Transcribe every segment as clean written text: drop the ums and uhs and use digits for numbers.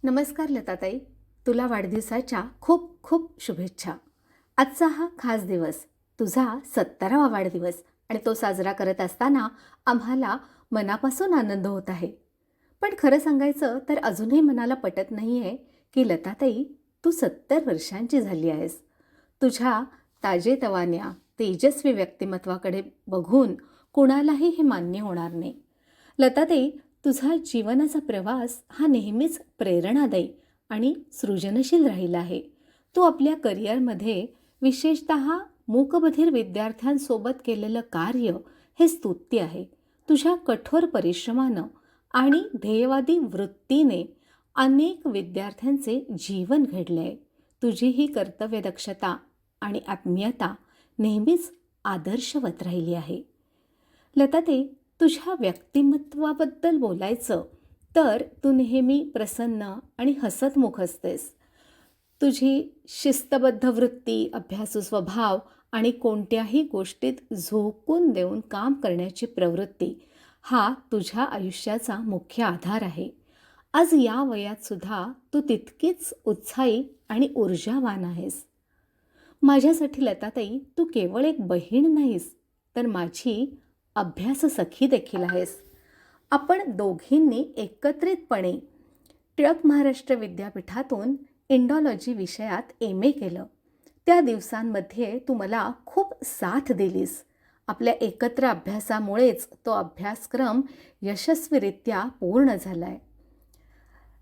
नमस्कार लताताई, तुला वाढदिवसाच्या खूप खूप शुभेच्छा. आजचा हा खास दिवस, तुझा 70वा वाढदिवस आणि तो साजरा करत असताना आम्हाला मनापासून आनंद होत आहे. पण खरं सांगायचं तर अजूनही मनाला पटत नाही आहे की लताताई, तू 70 वर्षांची झाली आहेस. तुझ्या ताजेतवान्या, तेजस्वी व्यक्तिमत्वाकडे बघून कुणालाही हे मान्य होणार नाही. लताताई, तुझा जीवनाचा प्रवास हा नेहमीच प्रेरणादायी आणि सृजनशील राहिला आहे. तू आपल्या करिअरमध्ये विशेषतः मूकबधिर विद्यार्थ्यांसोबत केलेलं कार्य हे स्तुत्य आहे. तुझ्या कठोर परिश्रमानं आणि ध्येयवादी वृत्तीने अनेक विद्यार्थ्यांचे जीवन घडले आहे. तुझी ही कर्तव्यदक्षता आणि आत्मीयता नेहमीच आदर्शवत राहिली आहे. लताताई, तुझ्या व्यक्तिमत्वाबद्दल बोलायचं तर तू नेहमी प्रसन्न आणि हसतमुख असतेस. तुझी शिस्तबद्ध वृत्ती, अभ्यासू स्वभाव आणि कोणत्याही गोष्टीत झोकून देऊन काम करण्याची प्रवृत्ती हा तुझ्या आयुष्याचा मुख्य आधार आहे. आज या वयात सुद्धा तू तितकीच उत्साही आणि ऊर्जावान आहेस. माझ्यासाठी लताताई, तू केवळ एक बहीण नाहीस, तर माझी अभ्याससखी देखील आहेस. आपण दोघींनी एकत्रितपणे टिळक महाराष्ट्र विद्यापीठातून इंडॉलॉजी विषयात MA केलं. त्या दिवसांमध्ये तू मला खूप साथ दिलीस. आपल्या एकत्र अभ्यासामुळेच तो अभ्यासक्रम यशस्वीरित्या पूर्ण झाला आहे.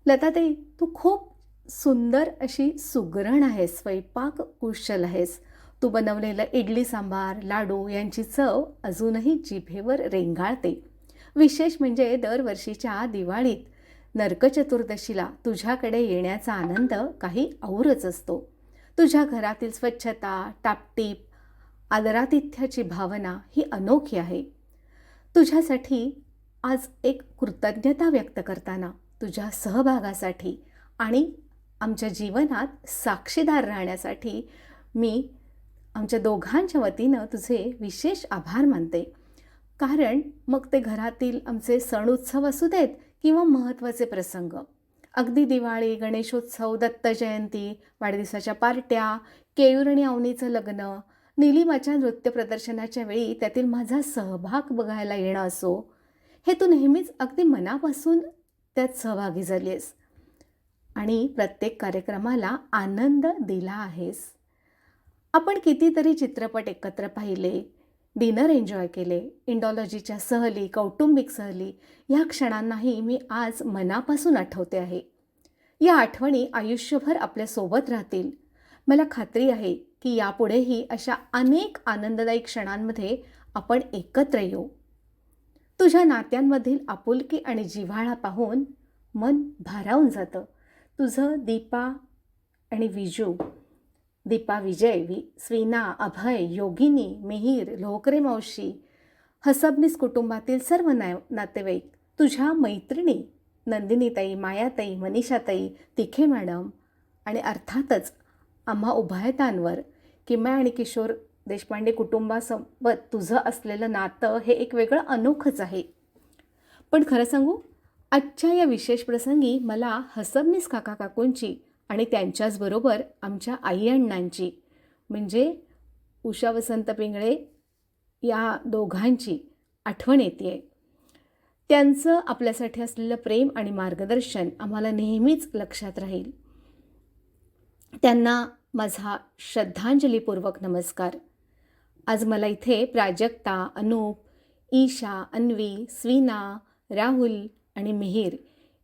लताताई, तू खूप सुंदर अशी सुगरण आहेस, स्वयंपाक कुशल आहेस. तू बनवलेलं इडली सांबार, लाडू यांची चव अजूनही जिभेवर रेंगाळते. विशेष म्हणजे दरवर्षीच्या दिवाळीत नरकचतुर्दशीला तुझ्याकडे येण्याचा आनंद काही औरच असतो. तुझ्या घरातील स्वच्छता, टापटीप, आदरातिथ्याची भावना ही अनोखी आहे. तुझ्यासाठी आज एक कृतज्ञता व्यक्त करताना, तुझ्या सहभागासाठी आणि आमच्या जीवनात साक्षीदार राहण्यासाठी मी आमच्या दोघांच्या वतीनं तुझे विशेष आभार मानते. कारण मग ते घरातील आमचे सण उत्सव असू देत किंवा महत्त्वाचे प्रसंग, अगदी दिवाळी, गणेशोत्सव, दत्तजयंती, वाढदिवसाच्या पार्ट्या, केयूर आणि अवनीचं लग्न, निलिमाच्या नृत्य प्रदर्शनाच्या वेळी त्यातील माझा सहभाग बघायला येणं असो, हे तू नेहमीच अगदी मनापासून त्यात सहभागी झाली आहेस आणि प्रत्येक कार्यक्रमाला आनंद दिला आहेस. आपण कितीतरी चित्रपट एकत्र पाहिले, डिनर एन्जॉय केले, इंडॉलॉजीच्या सहली, कौटुंबिक सहली ह्या क्षणांनाही मी आज मनापासून आठवते आहे. या आठवणी आयुष्यभर आपल्यासोबत राहतील. मला खात्री आहे की यापुढेही अशा अनेक आनंददायी क्षणांमध्ये आपण एकत्र येऊ. तुझ्या नात्यांमधील आपुलकी आणि जिव्हाळा पाहून मन भारावून जातं. तुझं दीपा आणि विजू, दीपा विजय, स्वीना, अभय, योगिनी, मिहीर, लोहकरे मावशी, हसबनीस कुटुंबातील सर्व नातेवाईक, तुझ्या मैत्रिणी नंदिनीताई, मायाताई, मनीषाताई, तिखे मॅडम आणि अर्थातच आम्हा उभयतांवर किमया आणि किशोर देशपांडे कुटुंबासोबत तुझं असलेलं नातं हे एक वेगळं अनोखंच आहे. पण खरं सांगू, आजच्या या विशेष प्रसंगी मला हसबनीस काका काकूंची आणि त्यांच्याचबरोबर आमच्या आई अण्णांची म्हणजे उषा वसंत पिंगळे या दोघांची आठवण येते आहे. त्यांचं आपल्यासाठी असलेलं प्रेम आणि मार्गदर्शन आम्हाला नेहमीच लक्षात राहील. त्यांना माझा श्रद्धांजलीपूर्वक नमस्कार. आज मला इथे प्राजक्ता, अनूप, ईशा, अन्वी, स्वीना, राहुल आणि मिहीर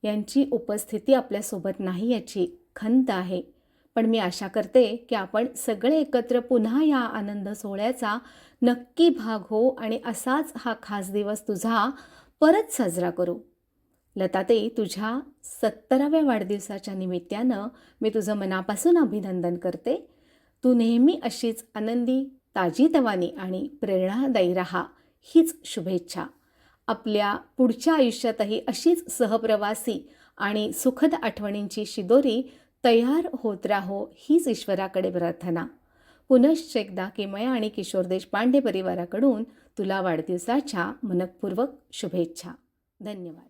यांची उपस्थिती आपल्यासोबत नाही याची खंत आहे. पण मी आशा करते की आपण सगळे एकत्र पुन्हा या आनंद सोहळ्याचा नक्की भाग हो आणि असाच हा खास दिवस तुझा परत साजरा करू. लताताई, तुझ्या 70व्या वाढदिवसाच्या निमित्तानं मी तुझं मनापासून अभिनंदन करते. तू नेहमी अशीच आनंदी, ताजीतवानी आणि प्रेरणादायी राहा, हीच शुभेच्छा. आपल्या पुढच्या आयुष्यातही अशीच सहप्रवासी आणि सुखद आठवणींची शिदोरी तयार होत राहो, हीच ईश्वराकडे प्रार्थना. पुनश्च एकदा किमया आणि किशोर देशपांडे परिवाराकडून तुला वाढदिवसाच्या मनःपूर्वक शुभेच्छा. धन्यवाद.